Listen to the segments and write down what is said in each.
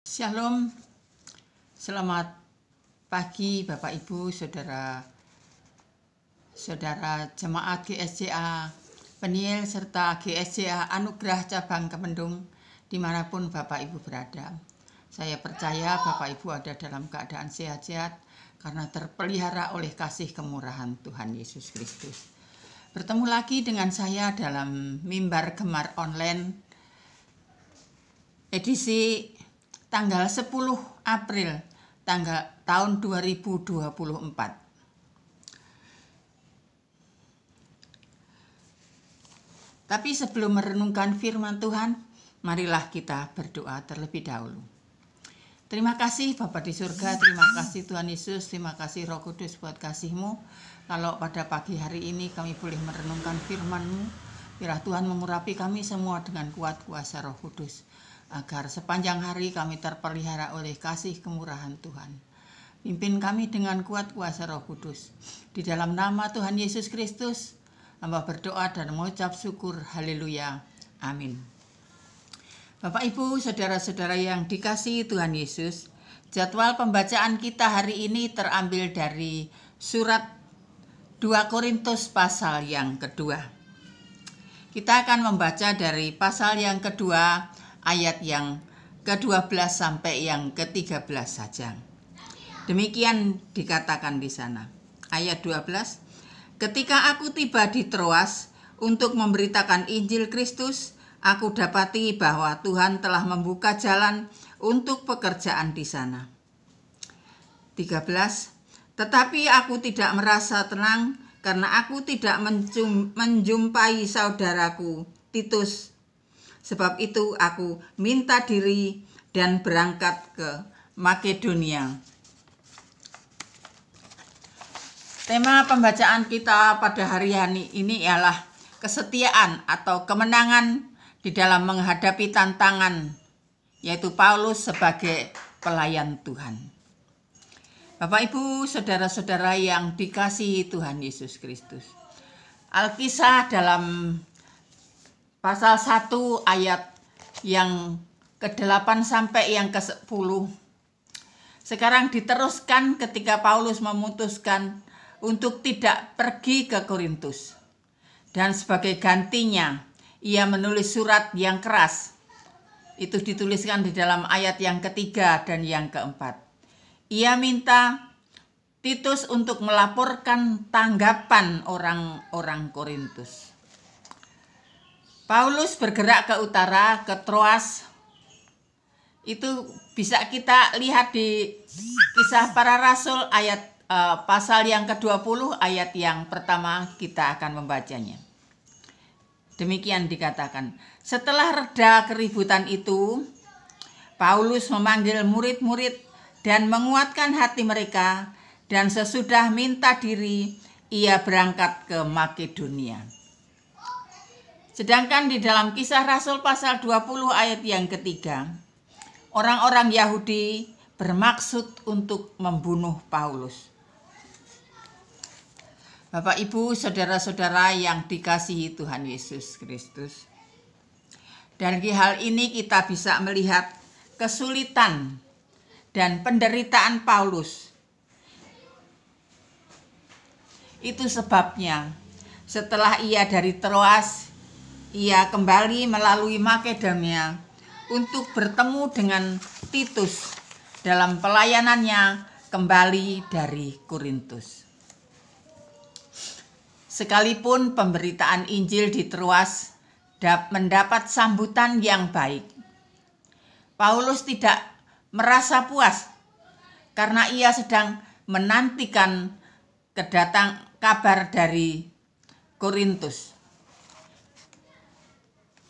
Shalom, selamat pagi Bapak Ibu, saudara jemaat GSCA Peniel serta GSCA Anugerah Cabang Kemendung dimanapun Bapak Ibu berada. Saya percaya Bapak Ibu ada dalam keadaan sehat-sehat karena terpelihara oleh kasih kemurahan Tuhan Yesus Kristus. Bertemu lagi dengan saya dalam Mimbar Gemar Online edisi tanggal 10 April tahun 2024. Tapi sebelum merenungkan firman Tuhan, marilah kita berdoa terlebih dahulu. Terima kasih Bapa di surga, terima kasih Tuhan Yesus, terima kasih Roh Kudus buat kasih-Mu. Kalau pada pagi hari ini kami boleh merenungkan firman-Mu, biarlah Tuhan mengurapi kami semua dengan kuat kuasa Roh Kudus, agar sepanjang hari kami terpelihara oleh kasih kemurahan Tuhan. Pimpin kami dengan kuat kuasa Roh Kudus. Di dalam nama Tuhan Yesus Kristus, hamba berdoa dan mengucap syukur. Haleluya. Amin. Bapak Ibu, saudara-saudara yang dikasihi Tuhan Yesus, jadwal pembacaan kita hari ini terambil dari surat 2 Korintus pasal yang kedua. Kita akan membaca dari pasal yang kedua, ayat yang ke-12 sampai yang ke-13 saja. Demikian dikatakan di sana. Ayat 12. Ketika aku tiba di Troas untuk memberitakan Injil Kristus, aku dapati bahwa Tuhan telah membuka jalan untuk pekerjaan di sana. 13. Tetapi aku tidak merasa tenang karena aku tidak menjumpai saudaraku Titus. Sebab itu aku minta diri dan berangkat ke Makedonia. Tema pembacaan kita pada hari ini ialah kesetiaan atau kemenangan di dalam menghadapi tantangan, yaitu Paulus sebagai pelayan Tuhan. Bapak Ibu, saudara-saudara yang dikasihi Tuhan Yesus Kristus. Alkisah dalam pasal 1 ayat yang ke-8 sampai yang ke-10. Sekarang diteruskan ketika Paulus memutuskan untuk tidak pergi ke Korintus. Dan sebagai gantinya, ia menulis surat yang keras. Itu dituliskan di dalam ayat yang ketiga dan yang keempat. Ia minta Titus untuk melaporkan tanggapan orang-orang Korintus. Paulus bergerak ke utara, ke Troas. Itu bisa kita lihat di Kisah Para Rasul ayat pasal yang ke-20, ayat yang pertama kita akan membacanya. Demikian dikatakan, setelah reda keributan itu, Paulus memanggil murid-murid dan menguatkan hati mereka, dan sesudah minta diri, ia berangkat ke Makedonia. Sedangkan di dalam Kisah Rasul pasal 20 ayat yang ketiga, orang-orang Yahudi bermaksud untuk membunuh Paulus. Bapak Ibu, saudara-saudara yang dikasihi Tuhan Yesus Kristus. Dari hal ini kita bisa melihat kesulitan dan penderitaan Paulus. Itu sebabnya setelah ia dari Troas, ia kembali melalui Makedonia untuk bertemu dengan Titus dalam pelayanannya kembali dari Korintus. Sekalipun pemberitaan Injil di Troas mendapat sambutan yang baik, Paulus tidak merasa puas karena ia sedang menantikan kedatang kabar dari Korintus.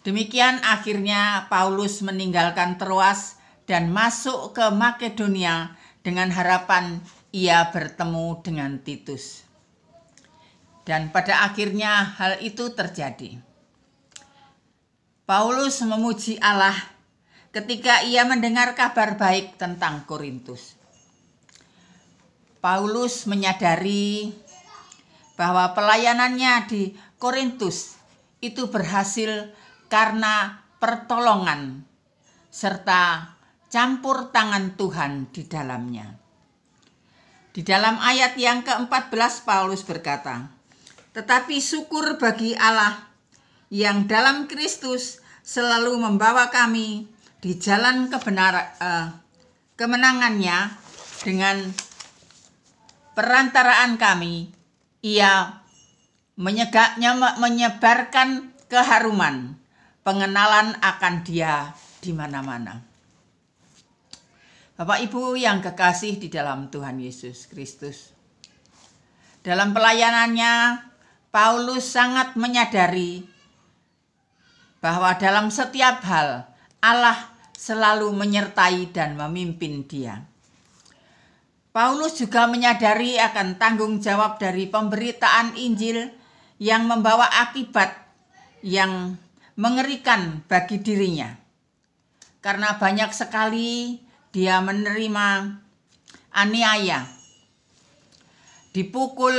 Demikian akhirnya Paulus meninggalkan Troas dan masuk ke Makedonia dengan harapan ia bertemu dengan Titus. Dan pada akhirnya hal itu terjadi. Paulus memuji Allah ketika ia mendengar kabar baik tentang Korintus. Paulus menyadari bahwa pelayanannya di Korintus itu berhasil karena pertolongan serta campur tangan Tuhan di dalamnya. Di dalam ayat yang ke-14 Paulus berkata, "Tetapi syukur bagi Allah yang dalam Kristus selalu membawa kami di jalan kemenangannya dengan perantaraan kami. Ia menyebarkan keharuman, pengenalan akan Dia di mana-mana." Bapak Ibu yang kekasih di dalam Tuhan Yesus Kristus, dalam pelayanannya Paulus sangat menyadari bahwa dalam setiap hal Allah selalu menyertai dan memimpin dia. Paulus juga menyadari akan tanggung jawab dari pemberitaan Injil yang membawa akibat yang mengerikan bagi dirinya. Karena banyak sekali dia menerima aniaya, dipukul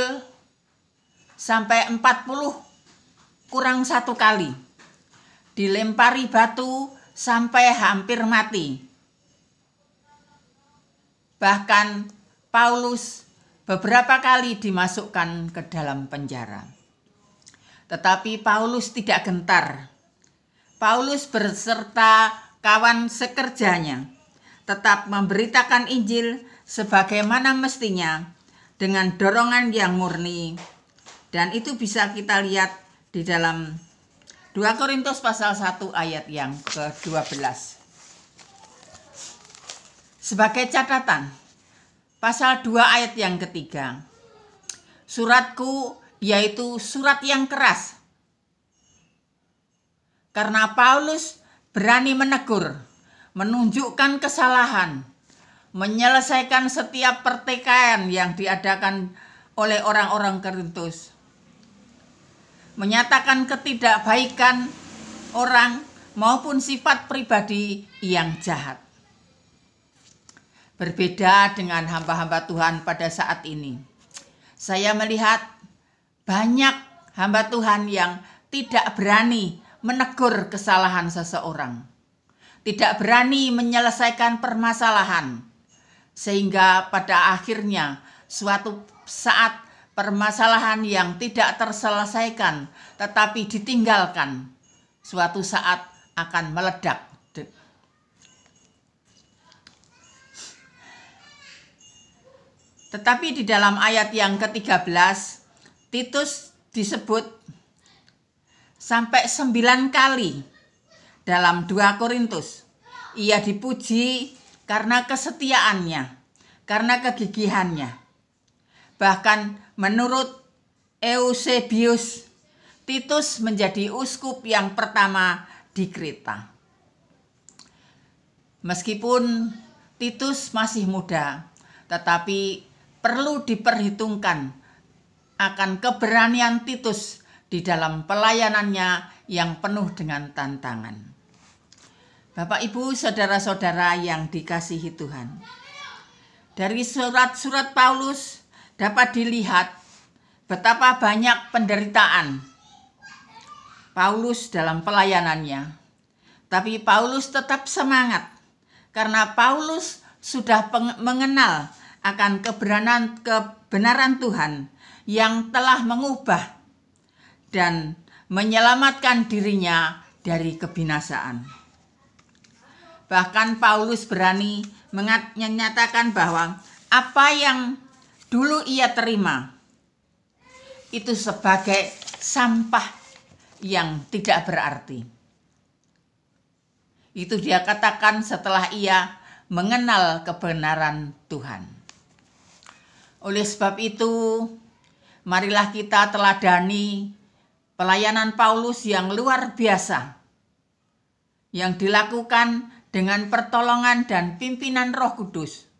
sampai 40 kurang 1 kali, dilempari batu sampai hampir mati. Bahkan Paulus beberapa kali dimasukkan ke dalam penjara. Tetapi Paulus tidak gentar. Paulus beserta kawan sekerjanya tetap memberitakan Injil sebagaimana mestinya dengan dorongan yang murni. Dan itu bisa kita lihat di dalam 2 Korintus pasal 1 ayat yang ke-12. Sebagai catatan, pasal 2 ayat yang ketiga, "Suratku yaitu surat yang keras." Karena Paulus berani menegur, menunjukkan kesalahan, menyelesaikan setiap pertikaian yang diadakan oleh orang-orang Korintus, menyatakan ketidakbaikan orang maupun sifat pribadi yang jahat. Berbeda dengan hamba-hamba Tuhan pada saat ini, saya melihat banyak hamba Tuhan yang tidak berani menegur kesalahan seseorang, tidak berani menyelesaikan permasalahan, sehingga pada akhirnya suatu saat permasalahan yang tidak terselesaikan tetapi ditinggalkan, suatu saat akan meledak. Tetapi di dalam ayat yang ke-13, Titus disebut sampai 9 kali dalam 2 Korintus. Ia dipuji karena kesetiaannya, karena kegigihannya. Bahkan menurut Eusebius, Titus menjadi uskup yang pertama di Kreta. Meskipun Titus masih muda, tetapi perlu diperhitungkan akan keberanian Titus di dalam pelayanannya yang penuh dengan tantangan. Bapak, Ibu, saudara-saudara yang dikasihi Tuhan, dari surat-surat Paulus dapat dilihat betapa banyak penderitaan Paulus dalam pelayanannya. Tapi Paulus tetap semangat karena Paulus sudah mengenal akan kebenaran Tuhan yang telah mengubah dan menyelamatkan dirinya dari kebinasaan. Bahkan Paulus berani menyatakan bahwa apa yang dulu ia terima itu sebagai sampah yang tidak berarti. Itu dia katakan setelah ia mengenal kebenaran Tuhan. Oleh sebab itu, marilah kita teladani pelayanan Paulus yang luar biasa, yang dilakukan dengan pertolongan dan pimpinan Roh Kudus,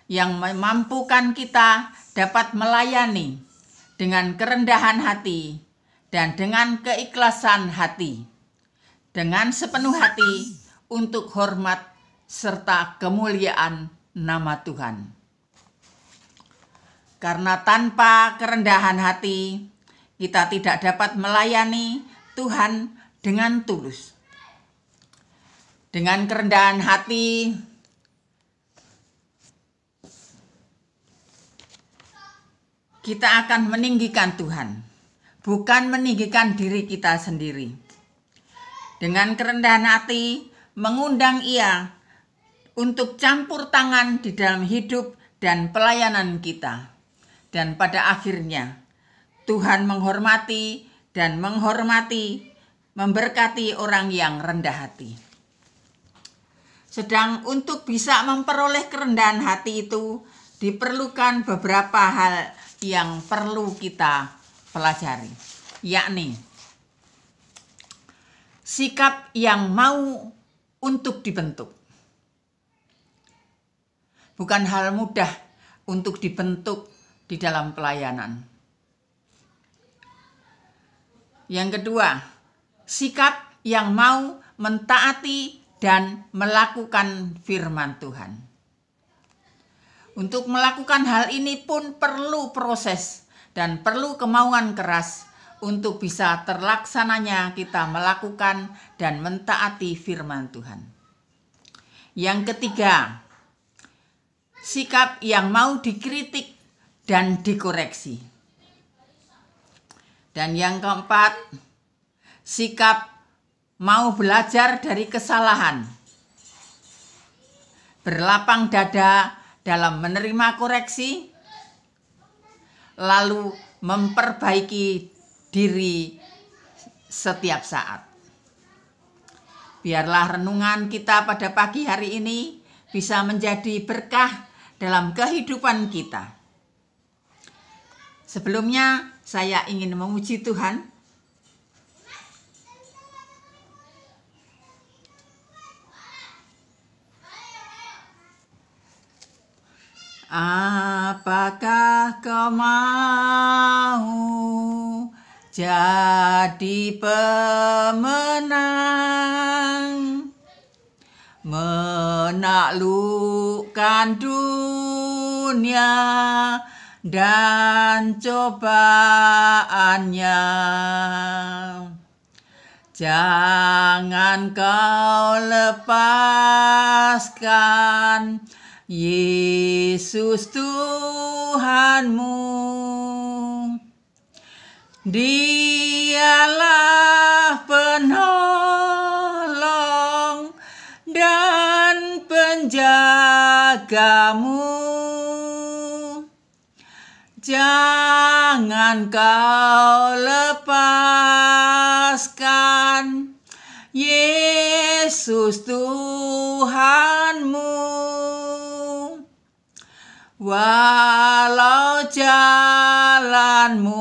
yang memampukan kita dapat melayani dengan kerendahan hati dan dengan keikhlasan hati, dengan sepenuh hati untuk hormat serta kemuliaan nama Tuhan. Karena tanpa kerendahan hati, kita tidak dapat melayani Tuhan dengan tulus. Dengan kerendahan hati kita akan meninggikan Tuhan, bukan meninggikan diri kita sendiri. Dengan kerendahan hati mengundang Ia untuk campur tangan di dalam hidup dan pelayanan kita. Dan pada akhirnya Tuhan menghormati dan memberkati orang yang rendah hati. Sedang untuk bisa memperoleh kerendahan hati itu diperlukan beberapa hal yang perlu kita pelajari, yakni sikap yang mau untuk dibentuk. Bukan hal mudah untuk dibentuk di dalam pelayanan. Yang kedua, sikap yang mau mentaati dan melakukan firman Tuhan. Untuk melakukan hal ini pun perlu proses dan perlu kemauan keras untuk bisa terlaksananya kita melakukan dan mentaati firman Tuhan. Yang ketiga, sikap yang mau dikritik dan dikoreksi. Dan yang keempat, sikap mau belajar dari kesalahan, berlapang dada dalam menerima koreksi, lalu memperbaiki diri setiap saat. Biarlah renungan kita pada pagi hari ini bisa menjadi berkah dalam kehidupan kita. Sebelumnya saya ingin memuji Tuhan. Apakah kau mau jadi pemenang, menaklukkan dunia dan cobaannya? Jangan kau lepaskan Yesus Tuhanmu. Dialah penolong dan penjagamu. Jangan kau lepaskan Yesus Tuhanmu. Walau jalanmu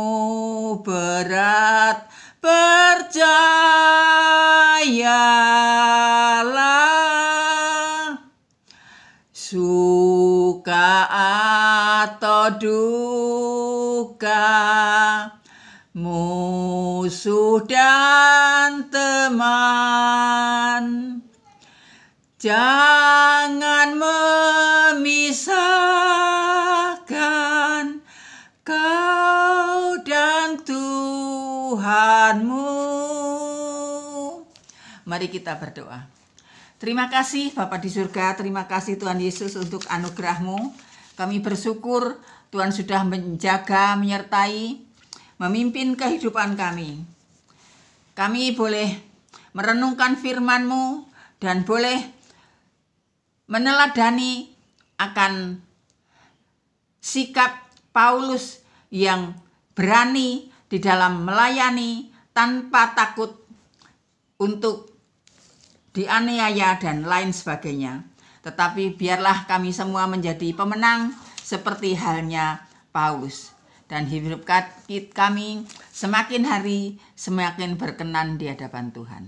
berat, percayalah, suka atau duka, musuh dan teman, jangan memisahkan kau dan Tuhanmu. Mari kita berdoa. Terima kasih Bapa di surga, terima kasih Tuhan Yesus untuk anugerah-Mu. Kami bersyukur Tuhan sudah menjaga, menyertai, memimpin kehidupan kami. Kami boleh merenungkan firman-Mu dan boleh meneladani akan sikap Paulus yang berani di dalam melayani tanpa takut untuk dianiaya dan lain sebagainya. Tetapi biarlah kami semua menjadi pemenang seperti halnya Paulus. Dan hidup kami semakin hari semakin berkenan di hadapan Tuhan.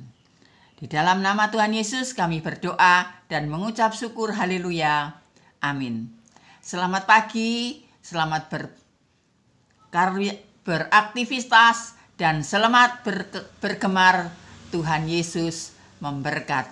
Di dalam nama Tuhan Yesus kami berdoa dan mengucap syukur, haleluya, amin. Selamat pagi, selamat beraktivitas, dan selamat bergemar. Tuhan Yesus memberkati.